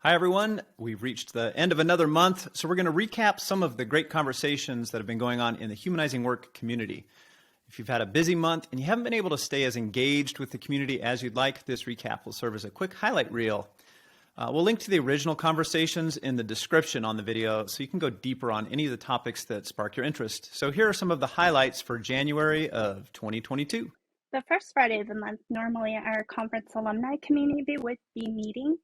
Hi, everyone. We've reached the end of another month, so we're going to recap some of the great conversations that have been going on in the Humanizing Work community. If you've had a busy month and you haven't been able to stay as engaged with the community as you'd like, this recap will serve as a quick highlight reel. We'll link to the original conversations in the description on the video so you can go deeper on any of the topics that spark your interest. So here are some of the highlights for January of 2022. The first Friday of the month, normally our conference alumni community would be meeting.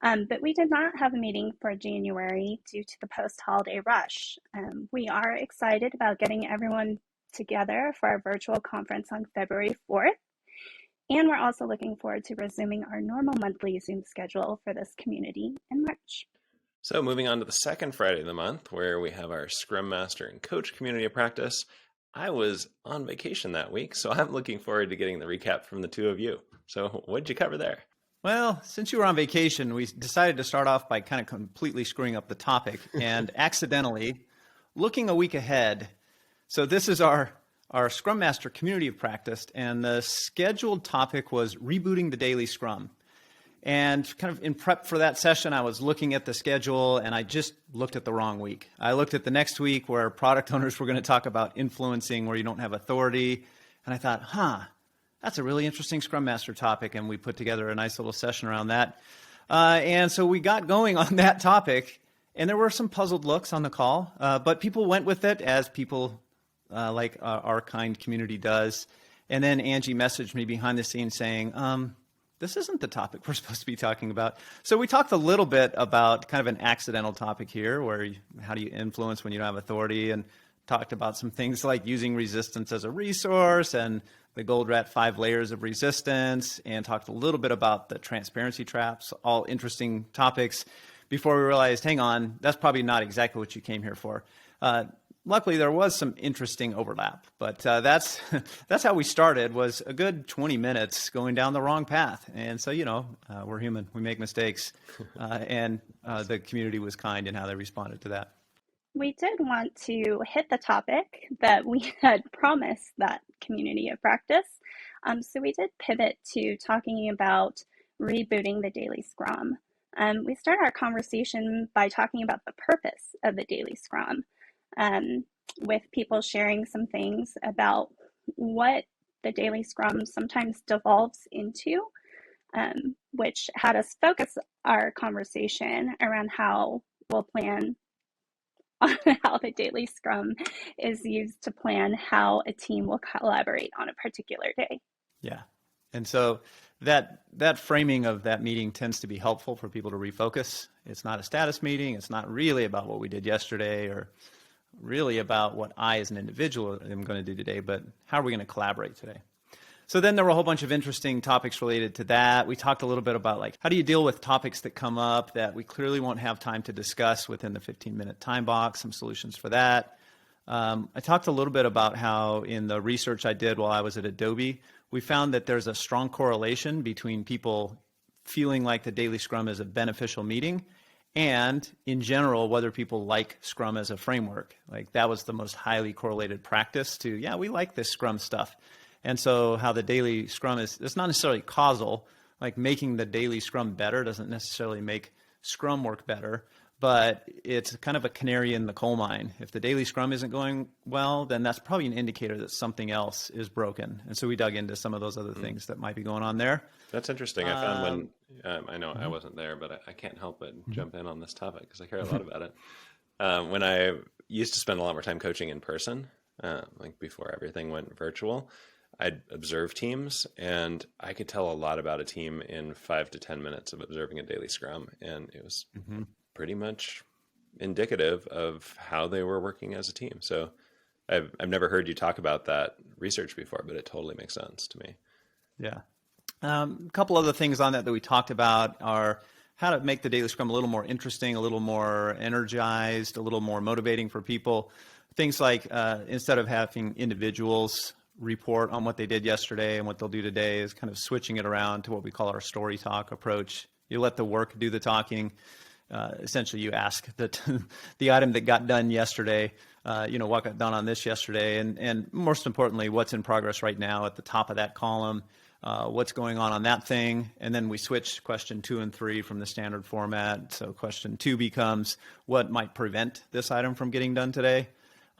But we did not have a meeting for January due to the post-holiday rush. We are excited about getting everyone together for our virtual conference on February 4th. And we're also looking forward to resuming our normal monthly Zoom schedule for this community in March. So moving on to the second Friday of the month, where we have our Scrum Master and Coach community of practice. I was on vacation that week, so I'm looking forward to getting the recap from the two of you. So what did you cover there? Well, since you were on vacation, we decided to start off by kind of completely screwing up the topic and accidentally looking a week ahead. So this is our Scrum Master community of practice, and the scheduled topic was rebooting the Daily Scrum. And kind of in prep for that session, I was looking at the schedule and I just looked at the wrong week. I looked at the next week where product owners were going to talk about influencing where you don't have authority. And I thought, that's a really interesting Scrum Master topic, and we put together a nice little session around that. And so we got going on that topic, and there were some puzzled looks on the call, but people went with it as people like our kind community does. And then Angie messaged me behind the scenes saying, this isn't the topic we're supposed to be talking about. So we talked a little bit about kind of an accidental topic here, where how do you influence when you don't have authority, and talked about some things like using resistance as a resource and the gold rat 5 layers of resistance, and talked a little bit about the transparency traps, all interesting topics, before we realized, hang on, that's probably not exactly what you came here for. Luckily, there was some interesting overlap, but that's how we started, was a good 20 minutes going down the wrong path. And so, we're human, we make mistakes, and the community was kind in how they responded to that. We did want to hit the topic that we had promised that community of practice. So we did pivot to talking about rebooting the Daily Scrum. We started our conversation by talking about the purpose of the Daily Scrum, with people sharing some things about what the Daily Scrum sometimes devolves into, which had us focus our conversation around how we'll plan on how the Daily Scrum is used to plan how a team will collaborate on a particular day. Yeah. And so that framing of that meeting tends to be helpful for people to refocus. It's not a status meeting. It's not really about what we did yesterday or really about what I as an individual am going to do today, but how are we going to collaborate today? So then there were a whole bunch of interesting topics related to that. We talked a little bit about how do you deal with topics that come up that we clearly won't have time to discuss within the 15-minute time box, some solutions for that. I talked a little bit about how in the research I did while I was at Adobe, we found that there's a strong correlation between people feeling like the Daily Scrum is a beneficial meeting and in general, whether people like Scrum as a framework. That was the most highly correlated practice to, yeah, we like this Scrum stuff. And so how the Daily Scrum it's not necessarily causal, like making the Daily Scrum better doesn't necessarily make Scrum work better, but it's kind of a canary in the coal mine. If the Daily Scrum isn't going well, then that's probably an indicator that something else is broken. And so we dug into some of those other things that might be going on there. That's interesting. I found when, I know I wasn't there, but I can't help but jump in on this topic because I care a lot about it. When I used to spend a lot more time coaching in person, before everything went virtual, I'd observe teams, and I could tell a lot about a team in 5 to 10 minutes of observing a Daily Scrum. And it was pretty much indicative of how they were working as a team. So I've never heard you talk about that research before, but it totally makes sense to me. Yeah. A couple other things on that we talked about are how to make the Daily Scrum a little more interesting, a little more energized, a little more motivating for people. Things like instead of having individuals report on what they did yesterday and what they'll do today, is kind of switching it around to what we call our story talk approach. You let the work do the talking. Essentially, you ask the item that got done yesterday, what got done on this yesterday, and most importantly, what's in progress right now at the top of that column. what's going on that thing. And then we switch question 2 and 3 from the standard format. So question 2 becomes, what might prevent this item from getting done today?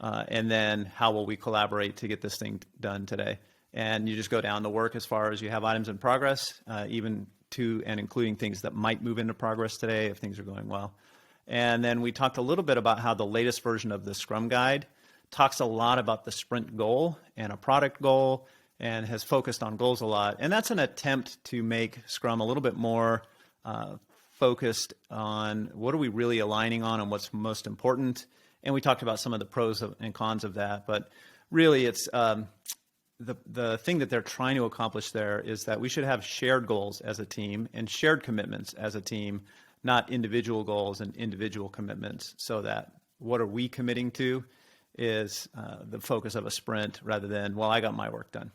And then how will we collaborate to get this thing done today? And you just go down the work as far as you have items in progress, even to and including things that might move into progress today if things are going well. And then we talked a little bit about how the latest version of the Scrum Guide talks a lot about the sprint goal and a product goal, and has focused on goals a lot. And that's an attempt to make Scrum a little bit more focused on what are we really aligning on and what's most important. And we talked about some of the pros and cons of that. But really, it's the thing that they're trying to accomplish there is that we should have shared goals as a team and shared commitments as a team, not individual goals and individual commitments, so that what are we committing to is the focus of a sprint rather than, well, I got my work done.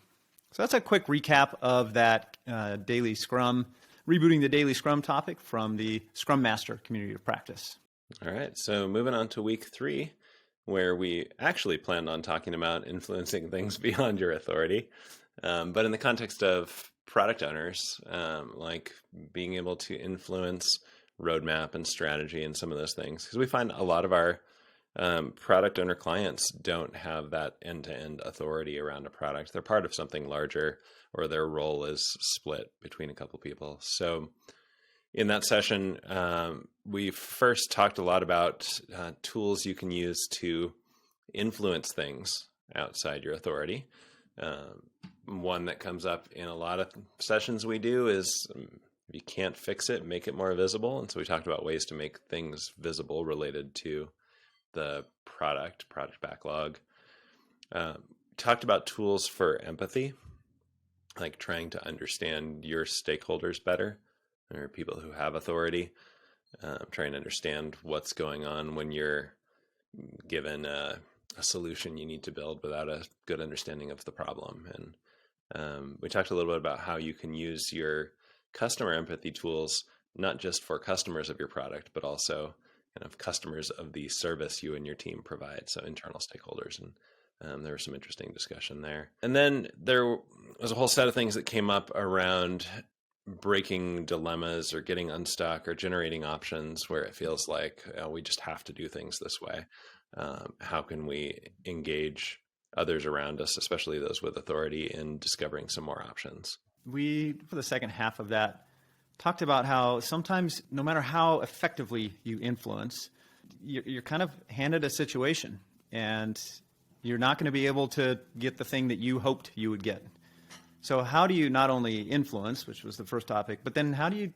So that's a quick recap of that Daily Scrum, rebooting the Daily Scrum topic from the Scrum Master Community of Practice. All right, so moving on to week 3, where we actually planned on talking about influencing things beyond your authority, but in the context of product owners, like being able to influence roadmap and strategy and some of those things, because we find a lot of our product owner clients don't have that end-to-end authority around a product. They're part of something larger, or their role is split between a couple people. So in that session, we first talked a lot about tools you can use to influence things outside your authority. One that comes up in a lot of sessions we do is, if you can't fix it, make it more visible. And so we talked about ways to make things visible related to the product backlog. Talked about tools for empathy, like trying to understand your stakeholders better, or people who have authority, trying to understand what's going on when you're given a solution you need to build without a good understanding of the problem. And we talked a little bit about how you can use your customer empathy tools, not just for customers of your product, but also kind of customers of the service you and your team provide, so internal stakeholders. And there was some interesting discussion there. And then there was a whole set of things that came up around breaking dilemmas or getting unstuck or generating options where it feels like we just have to do things this way. How can we engage others around us, especially those with authority, in discovering some more options? We, for the second half of that, talked about how sometimes, no matter how effectively you influence, you're kind of handed a situation, and you're not going to be able to get the thing that you hoped you would get. So how do you not only influence, which was the first topic, but then how do you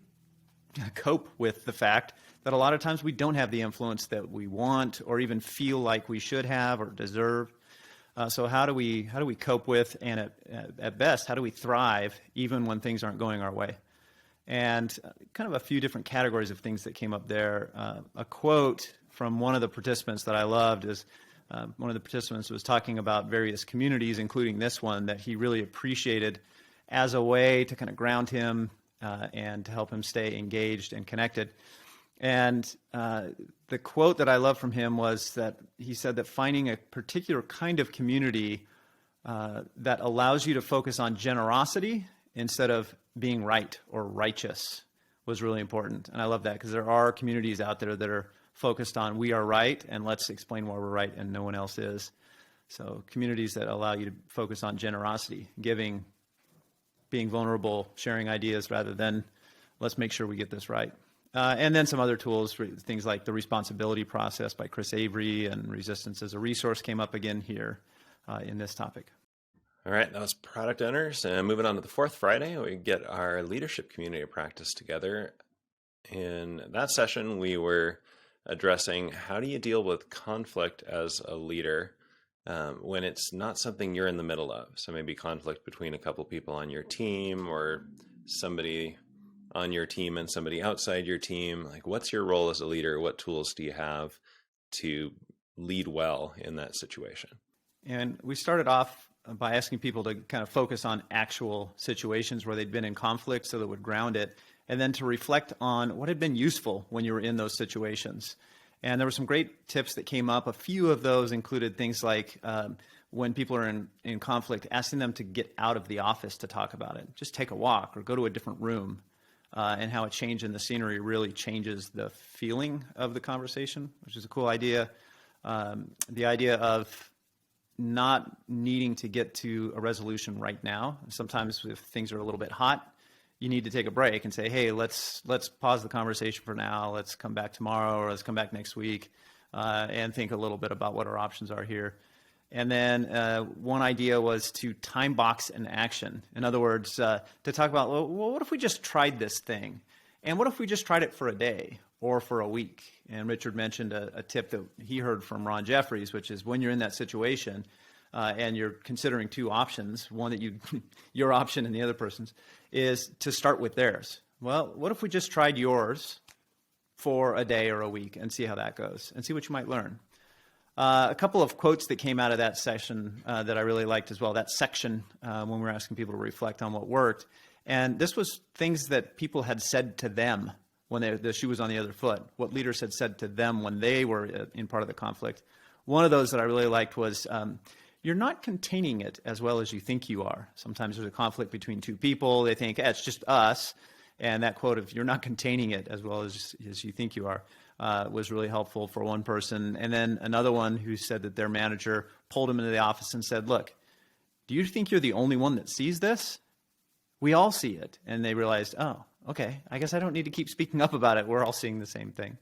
cope with the fact that a lot of times we don't have the influence that we want or even feel like we should have or deserve? So how do we cope with, and at best, how do we thrive even when things aren't going our way? And kind of a few different categories of things that came up there. A quote from one of the participants that I loved is, one of the participants was talking about various communities, including this one, that he really appreciated as a way to kind of ground him and to help him stay engaged and connected. And the quote that I love from him was that he said that finding a particular kind of community that allows you to focus on generosity instead of being right or righteous was really important. And I love that, because there are communities out there that are focused on we are right and let's explain why we're right and no one else is. So communities that allow you to focus on generosity, giving, being vulnerable, sharing ideas rather than let's make sure we get this right. And then some other tools, things like the responsibility process by Chris Avery and resistance as a resource came up again here in this topic. All right, that was product owners. And moving on to the fourth Friday, we get our leadership community practice together. In that session, we were addressing how do you deal with conflict as a leader when it's not something you're in the middle of. So maybe conflict between a couple people on your team, or somebody on your team and somebody outside your team. Like, what's your role as a leader? What tools do you have to lead well in that situation? And we started off by asking people to kind of focus on actual situations where they'd been in conflict so that would ground it, and then to reflect on what had been useful when you were in those situations. And there were some great tips that came up. A few of those included things like when people are in conflict, asking them to get out of the office to talk about it. Just take a walk or go to a different room, and how a change in the scenery really changes the feeling of the conversation, which is a cool idea. The idea of not needing to get to a resolution right now. Sometimes if things are a little bit hot, you need to take a break and say, hey, let's pause the conversation for now. Let's come back tomorrow, or let's come back next week, and think a little bit about what our options are here. And then one idea was to time box an action. In other words, to talk about, well, what if we just tried this thing? And what if we just tried it for a day or for a week? And Richard mentioned a tip that he heard from Ron Jeffries, which is when you're in that situation and you're considering two options, one that your option and the other person's, is to start with theirs. Well, what if we just tried yours for a day or a week and see how that goes and see what you might learn? A couple of quotes that came out of that session that I really liked as well, that section when we were asking people to reflect on what worked. And this was things that people had said to them when the shoe was on the other foot, what leaders had said to them when they were in part of the conflict. One of those that I really liked was, you're not containing it as well as you think you are. Sometimes there's a conflict between two people. They think, it's just us. And that quote of, you're not containing it as well as you think you are, was really helpful for one person. And then another one who said that their manager pulled him into the office and said, look, do you think you're the only one that sees this? We all see it. And they realized, oh, okay, I guess I don't need to keep speaking up about it. We're all seeing the same thing.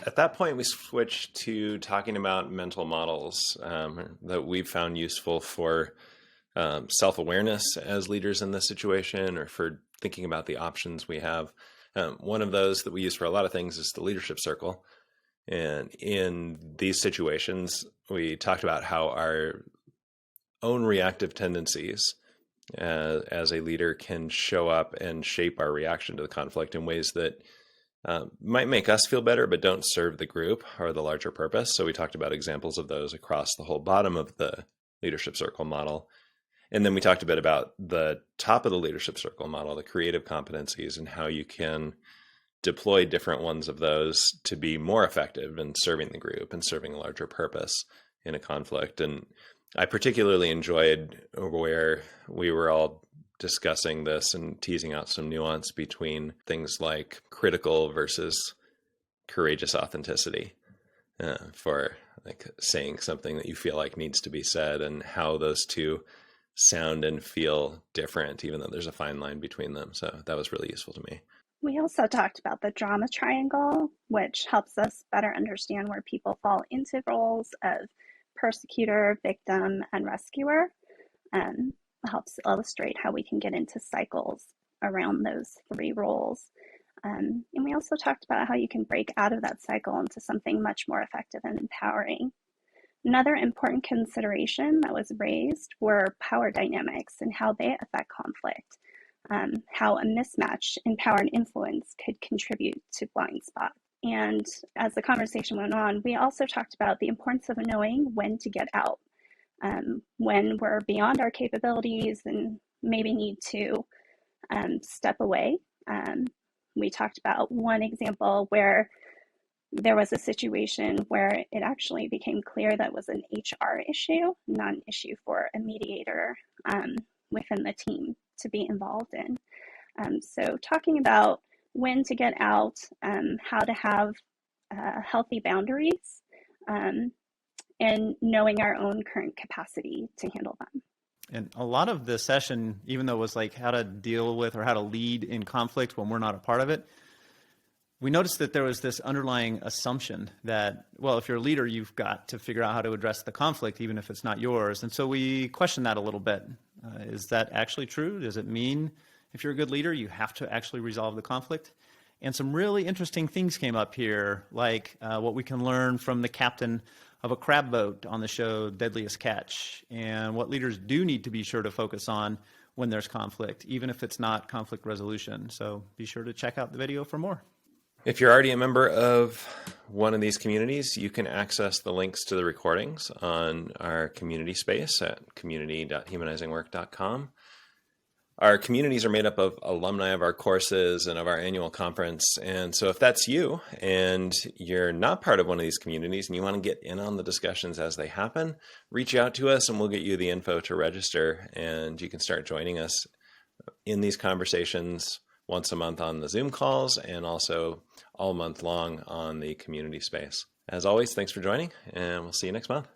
At that point, we switched to talking about mental models that we've found useful for self-awareness as leaders in this situation, or for thinking about the options we have. One of those that we use for a lot of things is the leadership circle. And in these situations, we talked about how our own reactive tendencies as a leader can show up and shape our reaction to the conflict in ways that might make us feel better, but don't serve the group or the larger purpose. So we talked about examples of those across the whole bottom of the leadership circle model. And then we talked a bit about the top of the leadership circle model, the creative competencies, and how you can deploy different ones of those to be more effective in serving the group and serving a larger purpose in a conflict. And I particularly enjoyed where we were all discussing this and teasing out some nuance between things like critical versus courageous authenticity, for like saying something that you feel like needs to be said, and how those two sound and feel different, even though there's a fine line between them. So that was really useful to me. We also talked about the drama triangle, which helps us better understand where people fall into roles of persecutor, victim, and rescuer. Helps illustrate how we can get into cycles around those three roles. And we also talked about how you can break out of that cycle into something much more effective and empowering. Another important consideration that was raised were power dynamics and how they affect conflict, how a mismatch in power and influence could contribute to blind spots. And as the conversation went on, we also talked about the importance of knowing when to get out, when we're beyond our capabilities and maybe need to step away. We talked about one example where there was a situation where it actually became clear that it was an HR issue, not an issue for a mediator within the team to be involved in. So talking about when to get out, how to have healthy boundaries, and knowing our own current capacity to handle them. And a lot of the session, even though it was like how to deal with or how to lead in conflict when we're not a part of it, we noticed that there was this underlying assumption that, well, if you're a leader, you've got to figure out how to address the conflict, even if it's not yours. And so we questioned that a little bit. Is that actually true? Does it mean if you're a good leader, you have to actually resolve the conflict? And some really interesting things came up here, like what we can learn from the captain of a crab boat on the show Deadliest Catch, and what leaders do need to be sure to focus on when there's conflict, even if it's not conflict resolution. So be sure to check out the video for more. If you're already a member of one of these communities, you can access the links to the recordings on our community space at community.humanizingwork.com. our communities are made up of alumni of our courses and of our annual conference. And so if that's you and you're not part of one of these communities and you want to get in on the discussions as they happen, reach out to us and we'll get you the info to register, and you can start joining us in these conversations once a month on the Zoom calls and also all month long on the community space. As always, thanks for joining, and we'll see you next month.